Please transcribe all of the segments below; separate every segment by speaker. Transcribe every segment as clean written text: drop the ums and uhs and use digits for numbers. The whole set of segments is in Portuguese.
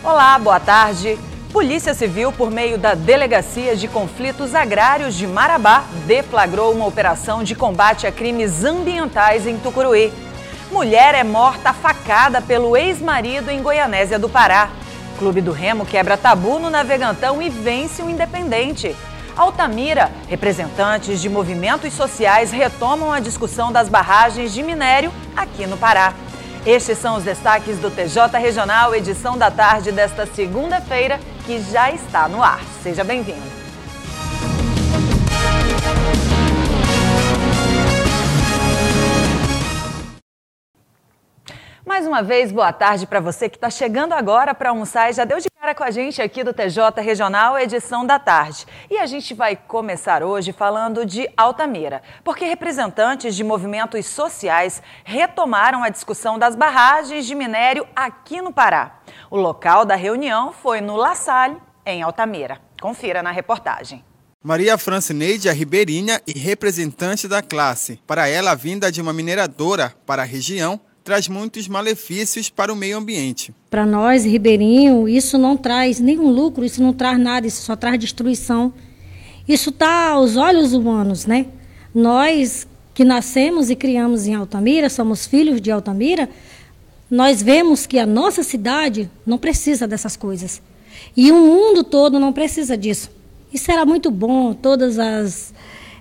Speaker 1: Olá, boa tarde. Polícia Civil, por meio da Delegacia de Conflitos Agrários de Marabá, deflagrou uma operação de combate a crimes ambientais em Tucuruí. Mulher é morta a facada pelo ex-marido em Goianésia do Pará. Clube do Remo quebra tabu no Navegantão e vence o Independente. Altamira, representantes de movimentos sociais retomam a discussão das barragens de minério aqui no Pará. Estes são os destaques do TJ Regional, edição da tarde desta segunda-feira, que já está no ar. Seja bem-vindo. Mais uma vez, boa tarde para você que está chegando agora para almoçar e já deu de cara com a gente aqui do TJ Regional, edição da tarde. E a gente vai começar hoje falando de Altamira, porque representantes de movimentos sociais retomaram a discussão das barragens de minério aqui no Pará. O local da reunião foi no La Salle, em Altamira. Confira na reportagem.
Speaker 2: Maria Francineide é ribeirinha e representante da classe. Para ela, a vinda de uma mineradora para a região traz muitos malefícios para o meio ambiente.
Speaker 3: Para nós, ribeirinho, isso não traz nenhum lucro, isso não traz nada, isso só traz destruição. Isso está aos olhos humanos, né? Nós que nascemos e criamos em Altamira, somos filhos de Altamira, nós vemos que a nossa cidade não precisa dessas coisas. E o mundo todo não precisa disso. Isso era muito bom,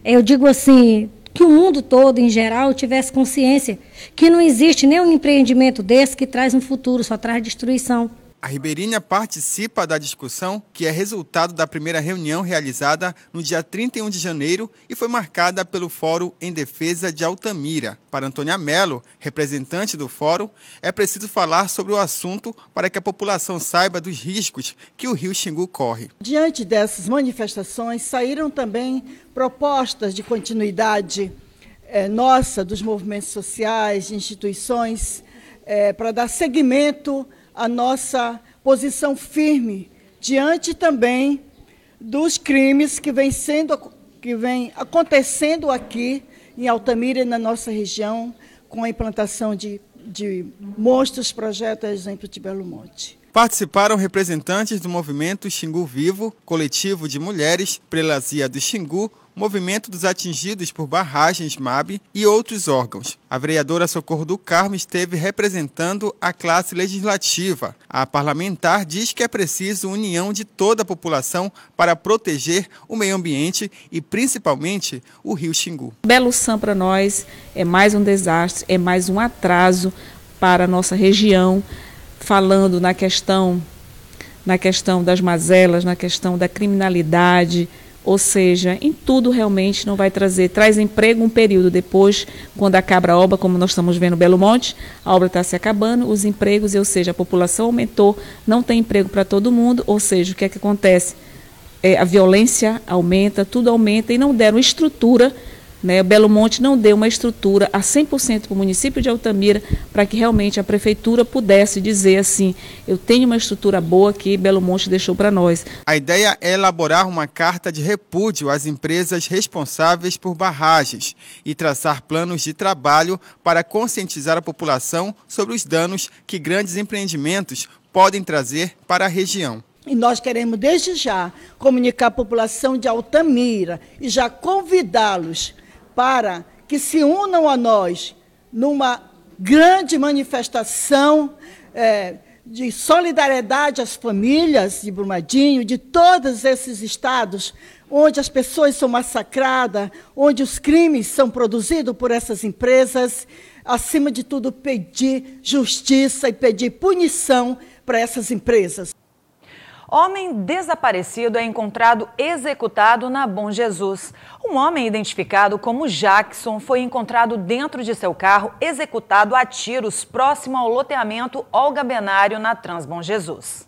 Speaker 3: eu digo assim, que o mundo todo, em geral, tivesse consciência que não existe nenhum empreendimento desse que traz um futuro, só traz destruição.
Speaker 2: A ribeirinha participa da discussão, que é resultado da primeira reunião realizada no dia 31 de janeiro e foi marcada pelo Fórum em Defesa de Altamira. Para Antônia Mello, representante do Fórum, é preciso falar sobre o assunto para que a população saiba dos riscos que o rio Xingu corre.
Speaker 4: Diante dessas manifestações, saíram também propostas de continuidade nossa, dos movimentos sociais, de instituições, para dar seguimento a nossa posição firme diante também dos crimes que vem acontecendo aqui em Altamira e na nossa região, com a implantação de monstros, projetos, exemplo de Belo Monte.
Speaker 2: Participaram representantes do movimento Xingu Vivo, coletivo de mulheres, Prelazia do Xingu, Movimento dos Atingidos por Barragens MAB e outros órgãos. A vereadora Socorro do Carmo esteve representando a classe legislativa. A parlamentar diz que é preciso união de toda a população para proteger o meio ambiente e principalmente o rio Xingu.
Speaker 5: Belo Sam para nós é mais um desastre, é mais um atraso para a nossa região, falando na questão das mazelas, na questão da criminalidade. Ou seja, em tudo realmente não vai traz emprego um período depois, quando acaba a obra, como nós estamos vendo no Belo Monte, a obra está se acabando, os empregos, ou seja, a população aumentou, não tem emprego para todo mundo, ou seja, o que é que acontece? A violência aumenta, tudo aumenta e não deram estrutura, né? O Belo Monte não deu uma estrutura a 100% para o município de Altamira, para que realmente a prefeitura pudesse dizer assim, eu tenho uma estrutura boa que Belo Monte deixou para nós.
Speaker 2: A ideia é elaborar uma carta de repúdio às empresas responsáveis por barragens e traçar planos de trabalho para conscientizar a população sobre os danos que grandes empreendimentos podem trazer para a região.
Speaker 4: E nós queremos, desde já, comunicar à população de Altamira e já convidá-los para que se unam a nós numa grande manifestação de solidariedade às famílias de Brumadinho, de todos esses estados onde as pessoas são massacradas, onde os crimes são produzidos por essas empresas. Acima de tudo, pedir justiça e pedir punição para essas empresas.
Speaker 1: Homem desaparecido é encontrado executado na Bom Jesus. Um homem identificado como Jackson foi encontrado dentro de seu carro, executado a tiros próximo ao loteamento Olga Benário, na Transbom Jesus.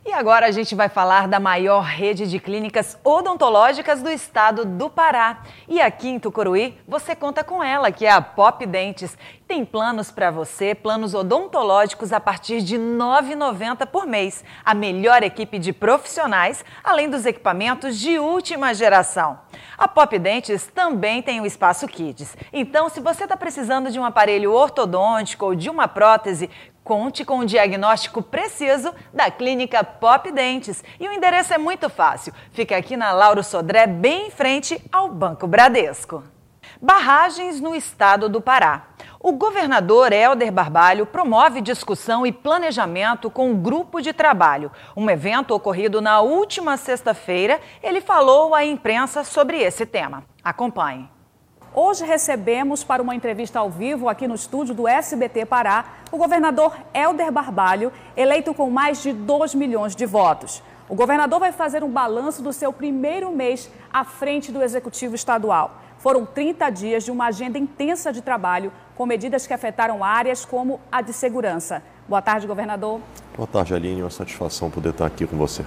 Speaker 1: E agora a gente vai falar da maior rede de clínicas odontológicas do estado do Pará. E aqui em Tucuruí, você conta com ela, que é a Pop Dentes. Tem planos para você, planos odontológicos a partir de R$ 9,90 por mês. A melhor equipe de profissionais, além dos equipamentos de última geração. A Pop Dentes também tem o Espaço Kids. Então, se você está precisando de um aparelho ortodôntico ou de uma prótese, conte com o diagnóstico preciso da Clínica Pop Dentes. E o endereço é muito fácil. Fica aqui na Lauro Sodré, bem em frente ao Banco Bradesco. Barragens no estado do Pará. O governador Hélder Barbalho promove discussão e planejamento com um grupo de trabalho. Um evento ocorrido na última sexta-feira, ele falou à imprensa sobre esse tema. Acompanhe.
Speaker 6: Hoje recebemos para uma entrevista ao vivo aqui no estúdio do SBT Pará o governador Hélder Barbalho, eleito com mais de 2 milhões de votos. O governador vai fazer um balanço do seu primeiro mês à frente do Executivo Estadual. Foram 30 dias de uma agenda intensa de trabalho, com medidas que afetaram áreas como a de segurança. Boa tarde, governador.
Speaker 7: Boa tarde, Aline. É uma satisfação poder estar aqui com você.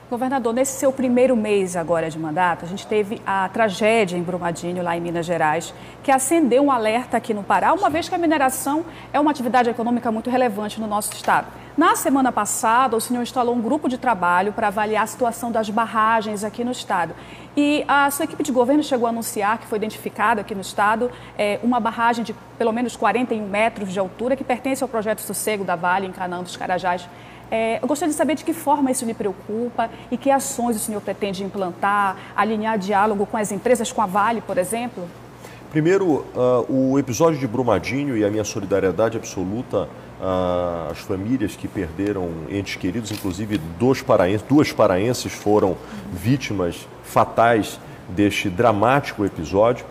Speaker 6: Governador, nesse seu primeiro mês agora de mandato, a gente teve a tragédia em Brumadinho, lá em Minas Gerais, que acendeu um alerta aqui no Pará, uma vez que a mineração é uma atividade econômica muito relevante no nosso estado. Na semana passada, o senhor instalou um grupo de trabalho para avaliar a situação das barragens aqui no estado. E a sua equipe de governo chegou a anunciar que foi identificada aqui no estado uma barragem de pelo menos 41 metros de altura que pertence ao projeto Sossego da Vale, em Canaã dos Carajás. Eu gostaria de saber de que forma isso lhe preocupa e que ações o senhor pretende implantar, alinhar diálogo com as empresas, com a Vale, por exemplo?
Speaker 7: Primeiro, o episódio de Brumadinho e a minha solidariedade absoluta às famílias que perderam entes queridos, inclusive duas paraenses foram vítimas fatais deste dramático episódio.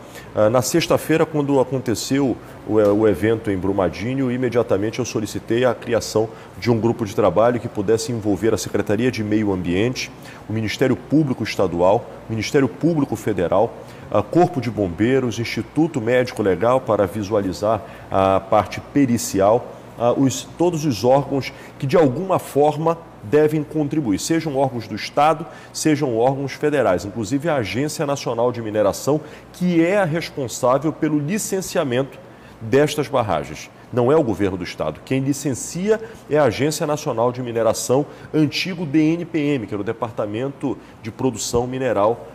Speaker 7: Na sexta-feira, quando aconteceu o evento em Brumadinho, imediatamente eu solicitei a criação de um grupo de trabalho que pudesse envolver a Secretaria de Meio Ambiente, o Ministério Público Estadual, o Ministério Público Federal, Corpo de Bombeiros, Instituto Médico Legal para visualizar a parte pericial, todos os órgãos que de alguma forma devem contribuir, sejam órgãos do Estado, sejam órgãos federais, inclusive a Agência Nacional de Mineração, que é a responsável pelo licenciamento destas barragens. Não é o governo do Estado. Quem licencia é a Agência Nacional de Mineração, antigo DNPM, que era o Departamento de Produção Mineral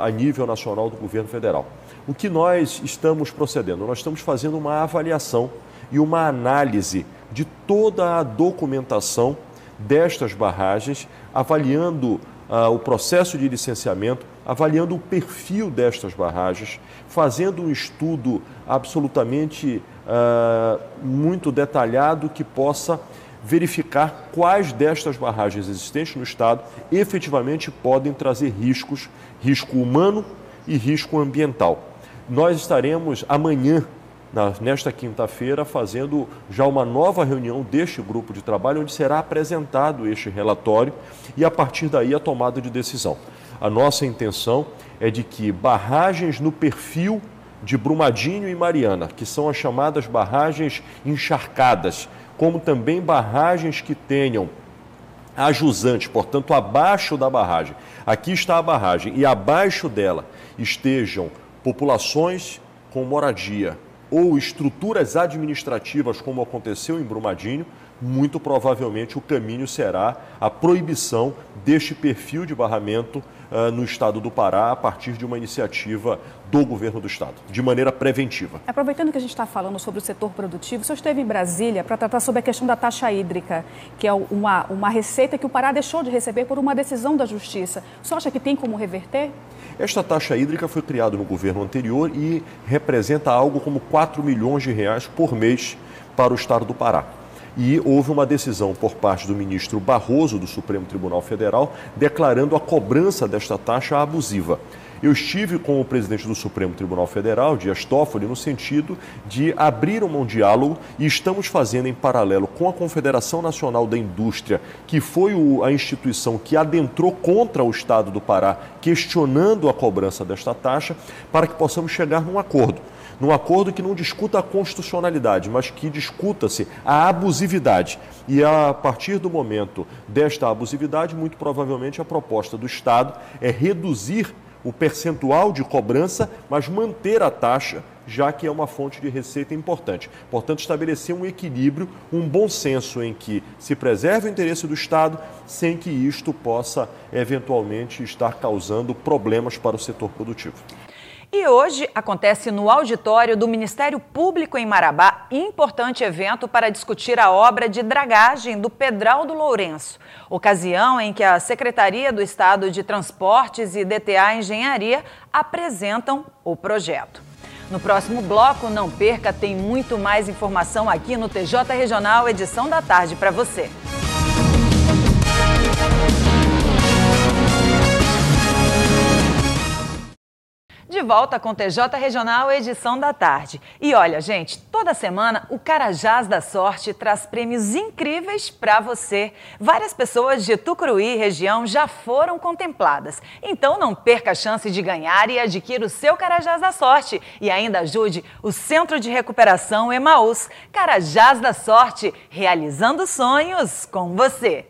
Speaker 7: a nível nacional do governo federal. O que nós estamos procedendo? Nós estamos fazendo uma avaliação e uma análise de toda a documentação destas barragens, avaliando o processo de licenciamento, avaliando o perfil destas barragens, fazendo um estudo absolutamente muito detalhado que possa verificar quais destas barragens existentes no estado efetivamente podem trazer riscos, risco humano e risco ambiental. Nós estaremos amanhã, nesta quinta-feira, fazendo já uma nova reunião deste grupo de trabalho, onde será apresentado este relatório e, a partir daí, a tomada de decisão. A nossa intenção é de que barragens no perfil de Brumadinho e Mariana, que são as chamadas barragens encharcadas, como também barragens que tenham a jusante, portanto, abaixo da barragem. Aqui está a barragem e abaixo dela estejam populações com moradia ou estruturas administrativas, como aconteceu em Brumadinho, muito provavelmente o caminho será a proibição deste perfil de barramento no estado do Pará, a partir de uma iniciativa do governo do estado, de maneira preventiva.
Speaker 6: Aproveitando que a gente está falando sobre o setor produtivo, o senhor esteve em Brasília para tratar sobre a questão da taxa hídrica, que é uma receita que o Pará deixou de receber por uma decisão da Justiça. O senhor acha que tem como reverter?
Speaker 7: Esta taxa hídrica foi criada no governo anterior e representa algo como 4 milhões de reais por mês para o estado do Pará. E houve uma decisão por parte do ministro Barroso, do Supremo Tribunal Federal, declarando a cobrança desta taxa abusiva. Eu estive com o presidente do Supremo Tribunal Federal, Dias Toffoli, no sentido de abrir um diálogo e estamos fazendo em paralelo com a Confederação Nacional da Indústria, que foi a instituição que adentrou contra o Estado do Pará, questionando a cobrança desta taxa, para que possamos chegar num acordo que não discuta a constitucionalidade, mas que discuta-se a abusividade. E a partir do momento desta abusividade, muito provavelmente a proposta do Estado é reduzir o percentual de cobrança, mas manter a taxa, já que é uma fonte de receita importante. Portanto, estabelecer um equilíbrio, um bom senso em que se preserve o interesse do Estado, sem que isto possa, eventualmente, estar causando problemas para o setor produtivo.
Speaker 1: E hoje acontece no auditório do Ministério Público em Marabá importante evento para discutir a obra de dragagem do Pedral do Lourenço, ocasião em que a Secretaria do Estado de Transportes e DTA Engenharia apresentam o projeto. No próximo bloco, não perca, tem muito mais informação aqui no TJ Regional, edição da tarde para você. De volta com TJ Regional, edição da tarde. E olha, gente, toda semana o Carajás da Sorte traz prêmios incríveis para você. Várias pessoas de Tucuruí e região já foram contempladas. Então não perca a chance de ganhar e adquira o seu Carajás da Sorte. E ainda ajude o Centro de Recuperação Emaús. Carajás da Sorte, realizando sonhos com você.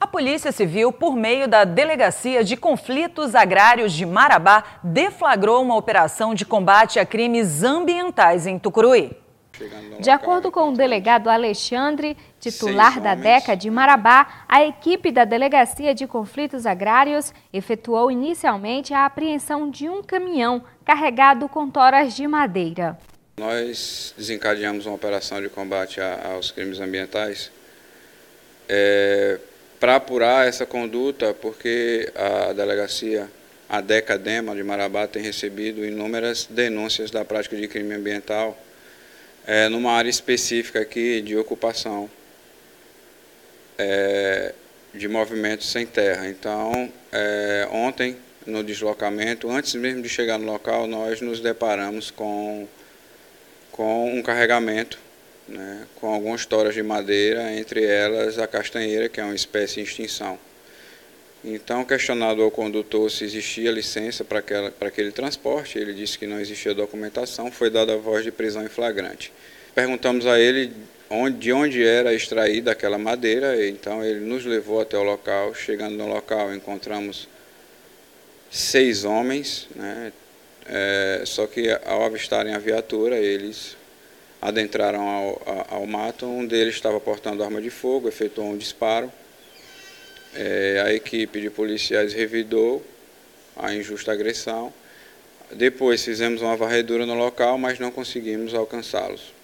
Speaker 1: A Polícia Civil, por meio da Delegacia de Conflitos Agrários de Marabá, deflagrou uma operação de combate a crimes ambientais em Tucuruí.
Speaker 8: De acordo com o delegado Alexandre, titular da DECA de Marabá, a equipe da Delegacia de Conflitos Agrários efetuou inicialmente a apreensão de um caminhão carregado com toras de madeira.
Speaker 9: Nós desencadeamos uma operação de combate aos crimes ambientais para apurar essa conduta, porque a delegacia, a DECA-DEMA de Marabá, tem recebido inúmeras denúncias da prática de crime ambiental numa área específica aqui de ocupação de movimentos sem terra. Então, ontem, no deslocamento, antes mesmo de chegar no local, nós nos deparamos com um carregamento, com algumas toras de madeira, entre elas a castanheira, que é uma espécie em extinção. Então, questionado ao condutor se existia licença para aquele transporte, ele disse que não existia documentação, foi dada a voz de prisão em flagrante. Perguntamos a ele de onde era extraída aquela madeira, então ele nos levou até o local. Chegando no local, encontramos 6 homens, só que ao avistarem a viatura, eles adentraram ao mato. Um deles estava portando arma de fogo, efetuou um disparo. A equipe de policiais revidou a injusta agressão. Depois fizemos uma varredura no local, mas não conseguimos alcançá-los.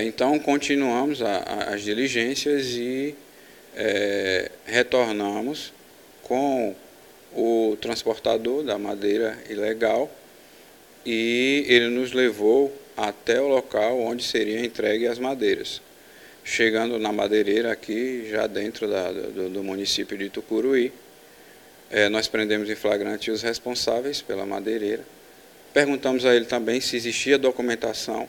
Speaker 9: Então continuamos as diligências e retornamos com o transportador da madeira ilegal, e ele nos levou até o local onde seria entregue as madeiras. Chegando na madeireira aqui, já dentro do município de Tucuruí, nós prendemos em flagrante os responsáveis pela madeireira. Perguntamos a ele também se existia documentação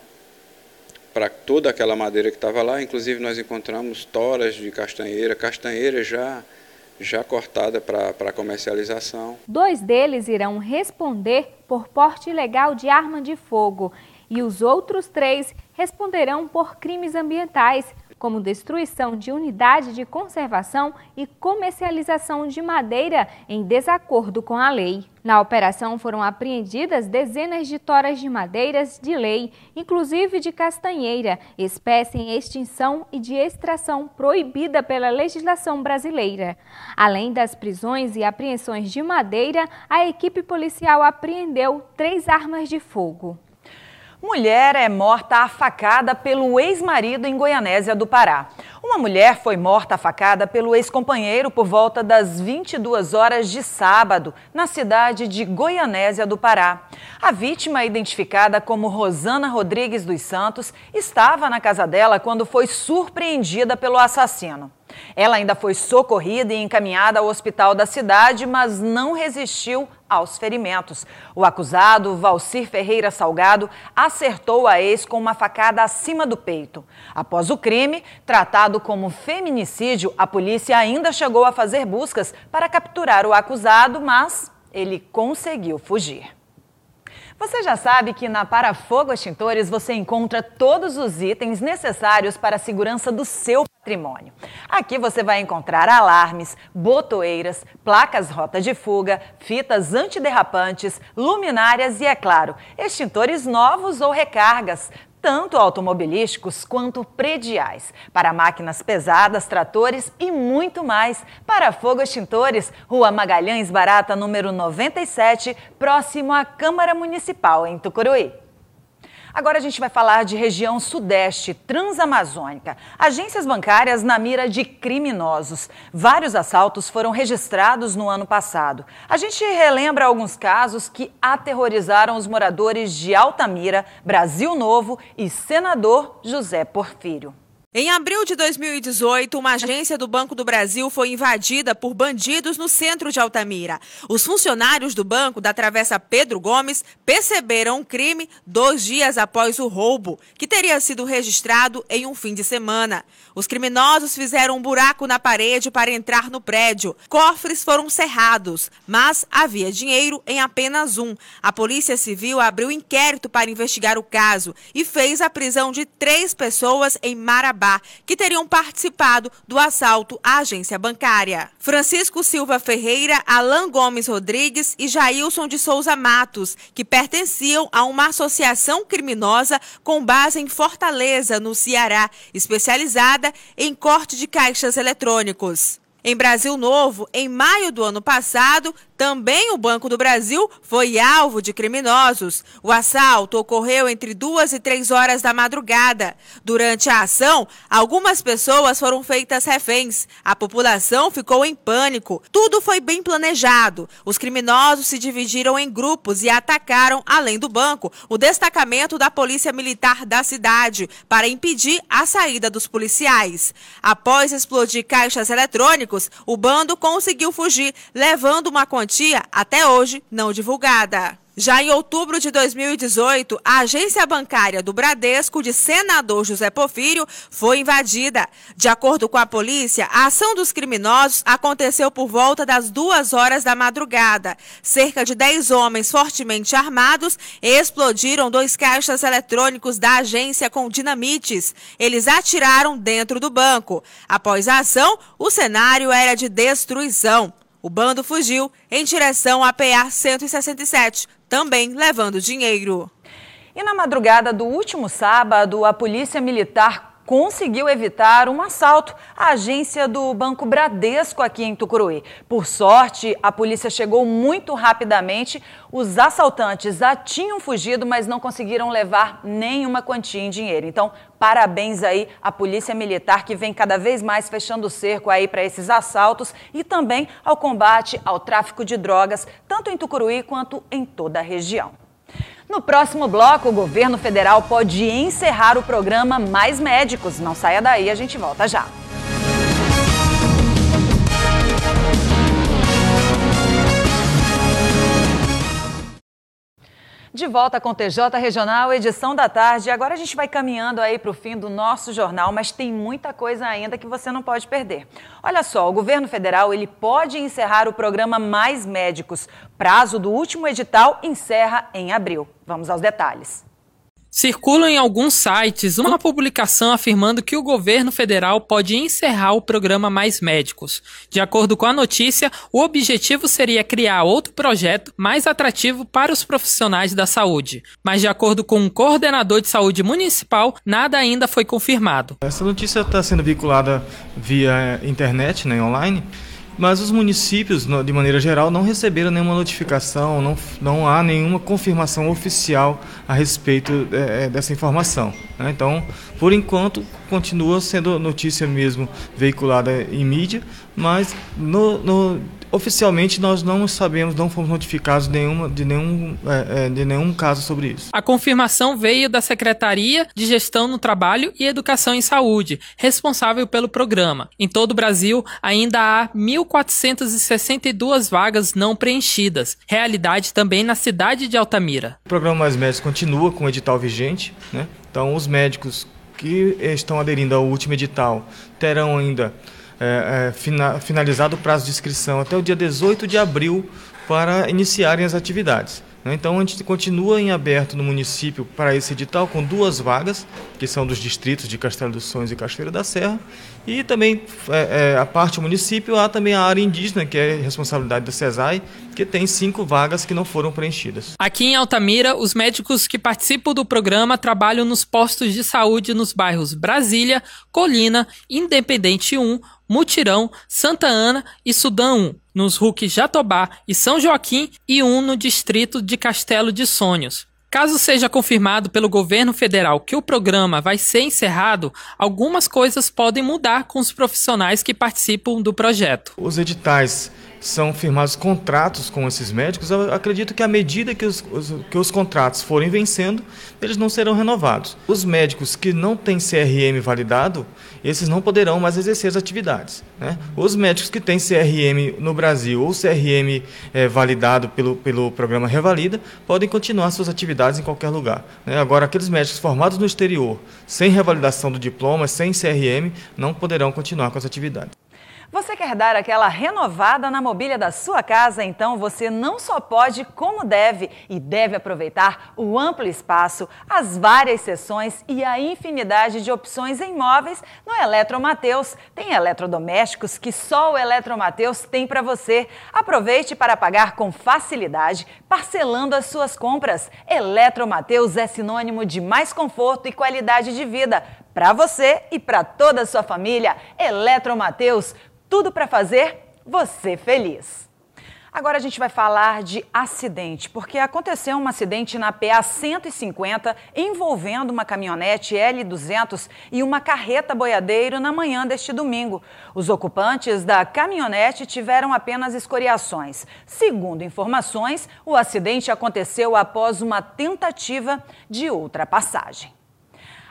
Speaker 9: para toda aquela madeira que estava lá. Inclusive nós encontramos toras de castanheira já cortada para comercialização.
Speaker 8: 2 deles irão responder por porte ilegal de arma de fogo e os outros 3 responderão por crimes ambientais, como destruição de unidade de conservação e comercialização de madeira em desacordo com a lei. Na operação foram apreendidas dezenas de toras de madeiras de lei, inclusive de castanheira, espécie em extinção e de extração proibida pela legislação brasileira. Além das prisões e apreensões de madeira, a equipe policial apreendeu 3 armas de fogo.
Speaker 1: Mulher é morta à facada pelo ex-marido em Goianésia do Pará. Uma mulher foi morta à facada pelo ex-companheiro por volta das 22 horas de sábado, na cidade de Goianésia do Pará. A vítima, identificada como Rosana Rodrigues dos Santos, estava na casa dela quando foi surpreendida pelo assassino. Ela ainda foi socorrida e encaminhada ao hospital da cidade, mas não resistiu aos ferimentos. O acusado, Valcir Ferreira Salgado, acertou a ex com uma facada acima do peito. Após o crime, tratado como feminicídio, a polícia ainda chegou a fazer buscas para capturar o acusado, mas ele conseguiu fugir. Você já sabe que na Parafogo Extintores você encontra todos os itens necessários para a segurança do seu patrimônio. Aqui você vai encontrar alarmes, botoeiras, placas rota de fuga, fitas antiderrapantes, luminárias e, é claro, extintores novos ou recargas. tanto automobilísticos quanto prediais, para máquinas pesadas, tratores e muito mais. Para fogo extintores, Rua Magalhães Barata, número 97, próximo à Câmara Municipal, em Tucuruí. Agora a gente vai falar de região sudeste, transamazônica. Agências bancárias na mira de criminosos. Vários assaltos foram registrados no ano passado. A gente relembra alguns casos que aterrorizaram os moradores de Altamira, Brasil Novo e Senador José Porfírio.
Speaker 10: Em abril de 2018, uma agência do Banco do Brasil foi invadida por bandidos no centro de Altamira. Os funcionários do banco da Travessa Pedro Gomes perceberam o crime 2 dias após o roubo, que teria sido registrado em um fim de semana. Os criminosos fizeram um buraco na parede para entrar no prédio. Cofres foram cerrados, mas havia dinheiro em apenas um. A Polícia Civil abriu inquérito para investigar o caso e fez a prisão de 3 pessoas em Marabá, que teriam participado do assalto à agência bancária. Francisco Silva Ferreira, Alan Gomes Rodrigues e Jailson de Souza Matos, que pertenciam a uma associação criminosa com base em Fortaleza, no Ceará, especializada em corte de caixas eletrônicos. Em Brasil Novo, em maio do ano passado, também o Banco do Brasil foi alvo de criminosos. O assalto ocorreu entre 2 e 3 horas da madrugada. Durante a ação, algumas pessoas foram feitas reféns. A população ficou em pânico. Tudo foi bem planejado. Os criminosos se dividiram em grupos e atacaram, além do banco, o destacamento da Polícia Militar da cidade para impedir a saída dos policiais. Após explodir caixas eletrônicos, o bando conseguiu fugir, levando uma quantia até hoje não divulgada. Já em outubro de 2018, a agência bancária do Bradesco de Senador José Porfírio foi invadida. De acordo com a polícia, a ação dos criminosos aconteceu por volta das 2 horas da madrugada. Cerca de 10 homens fortemente armados explodiram 2 caixas eletrônicos da agência com dinamites. Eles atiraram dentro do banco. Após a ação, o cenário era de destruição. O bando fugiu em direção à PA 167, também levando dinheiro.
Speaker 1: E na madrugada do último sábado, a Polícia Militar conseguiu evitar um assalto à agência do Banco Bradesco aqui em Tucuruí. Por sorte, a polícia chegou muito rapidamente. Os assaltantes já tinham fugido, mas não conseguiram levar nenhuma quantia em dinheiro. Então, parabéns aí à Polícia Militar, que vem cada vez mais fechando o cerco aí para esses assaltos e também ao combate ao tráfico de drogas, tanto em Tucuruí quanto em toda a região. No próximo bloco, o governo federal pode encerrar o programa Mais Médicos. Não saia daí, a gente volta já. De volta com o TJ Regional, edição da tarde. Agora a gente vai caminhando aí para o fim do nosso jornal, mas tem muita coisa ainda que você não pode perder. Olha só, o governo federal ele pode encerrar o programa Mais Médicos. Prazo do último edital encerra em abril. Vamos aos detalhes.
Speaker 11: Circula em alguns sites uma publicação afirmando que o governo federal pode encerrar o programa Mais Médicos. De acordo com a notícia, o objetivo seria criar outro projeto mais atrativo para os profissionais da saúde. Mas de acordo com um coordenador de saúde municipal, nada ainda foi confirmado.
Speaker 12: Essa notícia está sendo vinculada via internet, online. Mas os municípios, de maneira geral, não receberam nenhuma notificação, não há nenhuma confirmação oficial a respeito dessa informação. Então, por enquanto, continua sendo notícia mesmo veiculada em mídia, mas oficialmente nós não sabemos, não fomos notificados de nenhum caso sobre isso.
Speaker 11: A confirmação veio da Secretaria de Gestão no Trabalho e Educação em Saúde, responsável pelo programa. Em todo o Brasil, ainda há 1.462 vagas não preenchidas, realidade também na cidade de Altamira.
Speaker 12: O programa Mais Médicos continua com o edital vigente, Então os médicos que estão aderindo ao último edital terão ainda finalizado o prazo de inscrição até o dia 18 de abril para iniciarem as atividades. Então a gente continua em aberto no município para esse edital com 2 vagas, que são dos distritos de Castelo dos Sonhos e Cachoeira da Serra, e também a parte do município há também a área indígena, que é responsabilidade da CESAI, que tem 5 vagas que não foram preenchidas.
Speaker 11: Aqui em Altamira, os médicos que participam do programa trabalham nos postos de saúde nos bairros Brasília, Colina, Independente 1, Mutirão, Santa Ana e Sudão 1, nos RUC Jatobá e São Joaquim e 1 no distrito de Castelo de Sonhos. Caso seja confirmado pelo governo federal que o programa vai ser encerrado, algumas coisas podem mudar com os profissionais que participam do projeto.
Speaker 12: Os editais são firmados contratos com esses médicos. Eu acredito que à medida que os contratos forem vencendo, eles não serão renovados. Os médicos que não têm CRM validado, esses não poderão mais exercer as atividades, né? Os médicos que têm CRM no Brasil ou CRM validado pelo programa Revalida, podem continuar suas atividades em qualquer lugar, né? Agora, aqueles médicos formados no exterior, sem revalidação do diploma, sem CRM, não poderão continuar com as atividades.
Speaker 1: Você quer dar aquela renovada na mobília da sua casa? Então você não só pode, como deve, e deve aproveitar o amplo espaço, as várias seções e a infinidade de opções em móveis no Eletromateus. Tem eletrodomésticos que só o Eletromateus tem para você. Aproveite para pagar com facilidade, parcelando as suas compras. Eletromateus é sinônimo de mais conforto e qualidade de vida para você e para toda a sua família. Eletromateus, tudo para fazer você feliz. Agora a gente vai falar de acidente, porque aconteceu um acidente na PA 150 envolvendo uma caminhonete L200 e uma carreta boiadeiro na manhã deste domingo. Os ocupantes da caminhonete tiveram apenas escoriações. Segundo informações, o acidente aconteceu após uma tentativa de ultrapassagem.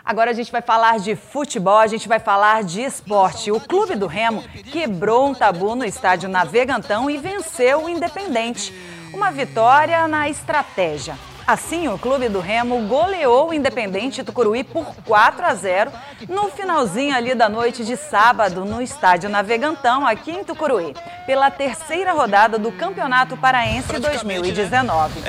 Speaker 1: Agora a gente vai falar de futebol, a gente vai falar de esporte. O Clube do Remo quebrou um tabu no estádio Navegantão e venceu o Independente. Uma vitória na estratégia. Assim, o Clube do Remo goleou o Independente Tucuruí por 4-0 no finalzinho ali da noite de sábado no estádio Navegantão, aqui em Tucuruí, pela 3ª rodada do Campeonato Paraense 2019.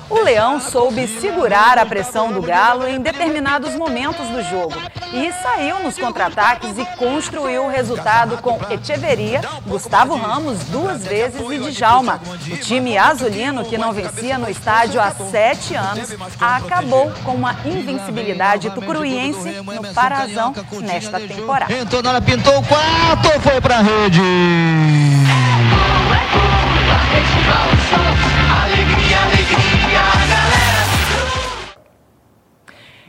Speaker 1: O Leão soube segurar a pressão do Galo em determinados momentos do jogo e saiu nos contra-ataques e construiu o resultado com Echeverria, Gustavo Ramos 2 vezes e Djalma. O time azulino, que não vencia no estádio há 7 anos, acabou com uma invencibilidade tucuruiense no Parazão nesta temporada.
Speaker 13: Entrou na hora, pintou o quarto, foi pra rede. Alegria, alegria, galera.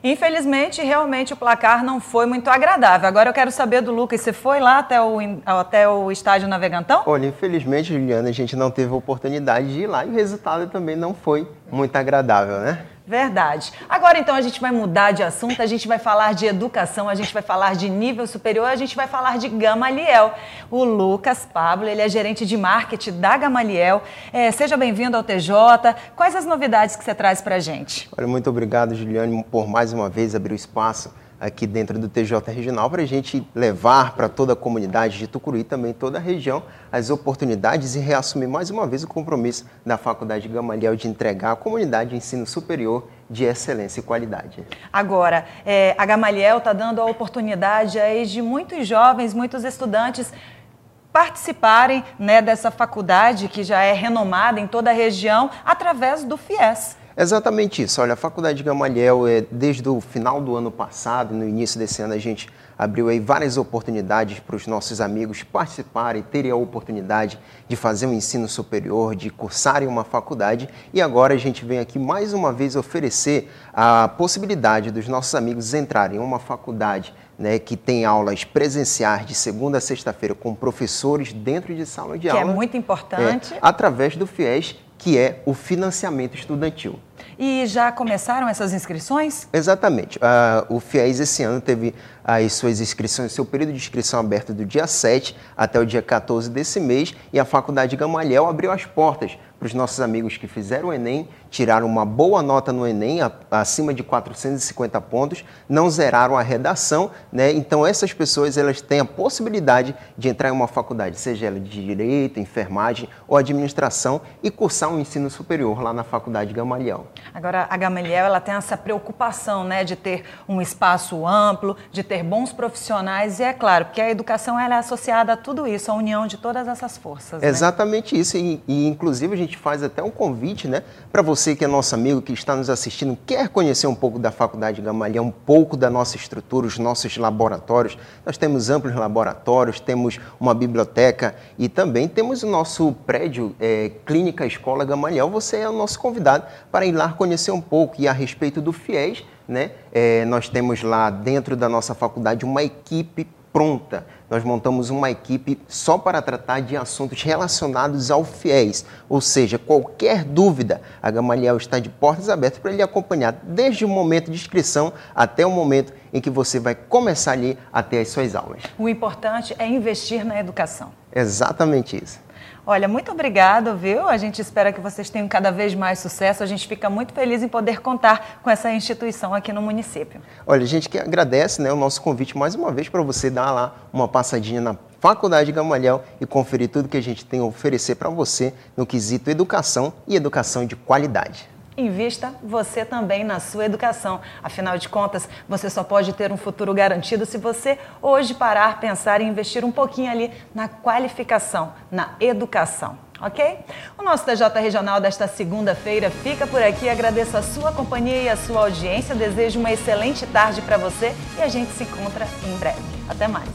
Speaker 1: Infelizmente, realmente o placar não foi muito agradável. Agora eu quero saber do Lucas, você foi lá até o estádio Navegantão?
Speaker 14: Olha, infelizmente, Juliana, a gente não teve a oportunidade de ir lá e o resultado também não foi muito agradável, né?
Speaker 1: Verdade. Agora, então, a gente vai mudar de assunto, a gente vai falar de educação, a gente vai falar de nível superior, a gente vai falar de Gamaliel. O Lucas Pablo, ele é gerente de marketing da Gamaliel. Seja bem-vindo ao TJ. Quais as novidades que você traz para a gente?
Speaker 14: Olha, muito obrigado, Juliane, por mais uma vez abrir o espaço aqui dentro do TJ Regional para a gente levar para toda a comunidade de Tucuruí, também toda a região, as oportunidades e reassumir mais uma vez o compromisso da Faculdade Gamaliel de entregar à comunidade ensino superior de excelência e qualidade.
Speaker 1: Agora, a Gamaliel está dando a oportunidade aí de muitos jovens, muitos estudantes participarem, né, dessa faculdade que já é renomada em toda a região através do FIES.
Speaker 14: Exatamente isso. Olha, a Faculdade Gamaliel, desde o final do ano passado, no início desse ano, a gente abriu aí várias oportunidades para os nossos amigos participarem, terem a oportunidade de fazer um ensino superior, de cursarem uma faculdade. E agora a gente vem aqui mais uma vez oferecer a possibilidade dos nossos amigos entrarem em uma faculdade, né, que tem aulas presenciais de segunda a sexta-feira com professores dentro de sala de aula.
Speaker 1: Que é muito importante.
Speaker 14: Através do FIES, que é o financiamento estudantil.
Speaker 1: E já começaram essas inscrições?
Speaker 14: Exatamente. O FIES esse ano teve as suas inscrições, seu período de inscrição aberto do dia 7 até o dia 14 desse mês, e a Faculdade Gamaliel abriu as portas para os nossos amigos que fizeram o Enem, tiraram uma boa nota no Enem, acima de 450 pontos, não zeraram a redação, né? Então essas pessoas elas têm a possibilidade de entrar em uma faculdade, seja ela de Direito, Enfermagem ou Administração, e cursar um ensino superior lá na Faculdade Gamaliel.
Speaker 1: Agora, a Gamaliel ela tem essa preocupação, né, de ter um espaço amplo, de ter bons profissionais, e é claro, porque a educação ela é associada a tudo isso, a união de todas essas forças. Né?
Speaker 14: Exatamente isso, e inclusive a gente faz até um convite, né, para você que é nosso amigo, que está nos assistindo, quer conhecer um pouco da Faculdade Gamaliel, um pouco da nossa estrutura, os nossos laboratórios. Nós temos amplos laboratórios, temos uma biblioteca e também temos o nosso prédio Clínica Escola Gamaliel. Você é o nosso convidado para ir lá conhecer um pouco. E a respeito do FIES, né, nós temos lá dentro da nossa faculdade uma equipe pronta. Nós montamos uma equipe só para tratar de assuntos relacionados ao FIES, ou seja, qualquer dúvida, a Gamaliel está de portas abertas para lhe acompanhar desde o momento de inscrição até o momento em que você vai começar ali a ter as suas aulas.
Speaker 1: O importante é investir na educação.
Speaker 14: Exatamente isso.
Speaker 1: Olha, muito obrigada, viu? A gente espera que vocês tenham cada vez mais sucesso. A gente fica muito feliz em poder contar com essa instituição aqui no município.
Speaker 14: Olha, a gente que agradece, né, o nosso convite mais uma vez para você dar lá uma passadinha na Faculdade Gamaliel e conferir tudo que a gente tem a oferecer para você no quesito educação e educação de qualidade.
Speaker 1: Invista você também na sua educação. Afinal de contas, você só pode ter um futuro garantido se você hoje parar, pensar e investir um pouquinho ali na qualificação, na educação. Ok? O nosso TJ Regional desta segunda-feira fica por aqui. Agradeço a sua companhia e a sua audiência. Desejo uma excelente tarde para você e a gente se encontra em breve. Até mais.